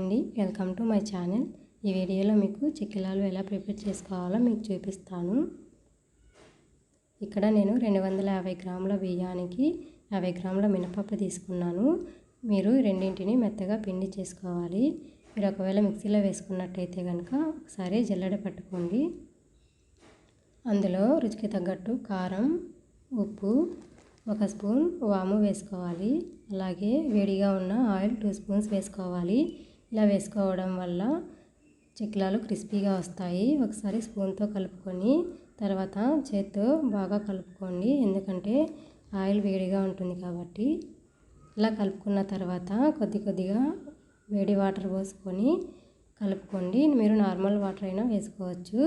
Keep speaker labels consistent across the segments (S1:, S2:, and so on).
S1: అండి, welcome to my channel. ఈ వీడియోలో మీకు చెక్కిలాలు ఎలా ప్రిపేర్ చేసుకోవాలో మీకు చూపిస్తాను. ఇక్కడ నేను 250 గ్రాముల బియ్యానికి 50 గ్రాముల మినపప్పు తీసుకున్నాను. మీరు రెండింటిని మెత్తగా పిండి చేసుకోవాలి. మీరు ఒకవేళ మిక్సీలో వేసుకున్నట్టయితే కనుక ఒకసారి జల్లెడ పట్టుకోండి. అందులో రుచికి తగ్గట్టు కారం, ఉప్పు, 1 స్పూన్ వాము వేసుకోవాలి. అలాగే వేడిగా ఉన్న ఆయిల్ 2 స్పూన్స్ వేసుకోవాలి. ఇలా వేసుకోవడం వల్ల చెక్కిలాలు క్రిస్పీగా వస్తాయి. ఒకసారి స్పూన్తో కలుపుకొని తర్వాత చేత్తో బాగా కలుపుకోండి, ఎందుకంటే ఆయిల్ వేడిగా ఉంటుంది కాబట్టి. ఇలా కలుపుకున్న తర్వాత కొద్దిగా వేడి వాటర్ పోసుకొని కలుపుకోండి. మీరు నార్మల్ వాటర్ అయినా వేసుకోవచ్చు.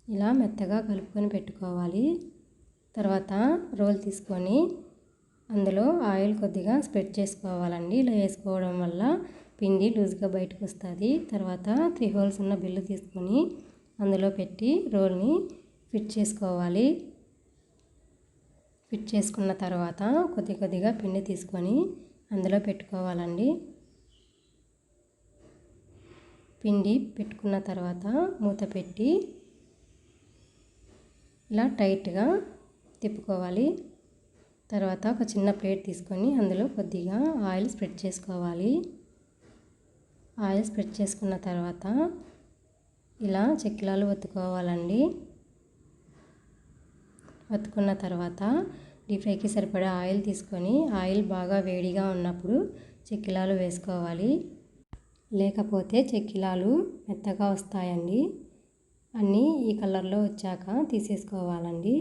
S1: ఇలా మెత్తగా కలుపుకొని పెట్టుకోవాలి. తర్వాత రోల్ తీసుకొని అందులో ఆయిల్ కొద్దిగా స్ప్రెడ్ చేసుకోవాలండి. ఇలా వేసుకోవడం వల్ల పిండి లూజ్గా బయటకు వస్తుంది. తర్వాత 3 హోల్స్ ఉన్న బిల్లు తీసుకొని అందులో పెట్టి రోల్ని ఫిట్ చేసుకోవాలి. ఫిట్ చేసుకున్న తర్వాత కొద్దిగా పిండి తీసుకొని అందులో పెట్టుకోవాలండి. పిండి పెట్టుకున్న తర్వాత మూత పెట్టి ఇలా టైట్గా తిప్పుకోవాలి. తర్వాత ఒక చిన్న ప్లేట్ తీసుకొని అందులో కొద్దిగా ఆయిల్ స్ప్రెడ్ చేసుకోవాలి. ఆయిల్ స్ప్రెడ్ చేసుకున్న తర్వాత ఇలా చెక్కిలాలు ఒత్తుకోవాలండి. ఒత్తుకున్న తర్వాత డీప్ ఫ్రైకి సరిపడా ఆయిల్ తీసుకొని ఆయిల్ బాగా వేడిగా ఉన్నప్పుడు చెక్కిలాలు వేసుకోవాలి. లేకపోతే చెక్కిలాలు మెత్తగా వస్తాయండి. అన్నీ ఈ కలర్లో వచ్చాక తీసేసుకోవాలండి.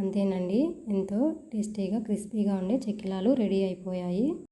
S1: అంతేనండి, ఎంతో టేస్టీగా క్రిస్పీగా ఉండే చెక్కిలాలు రెడీ అయిపోయాయి.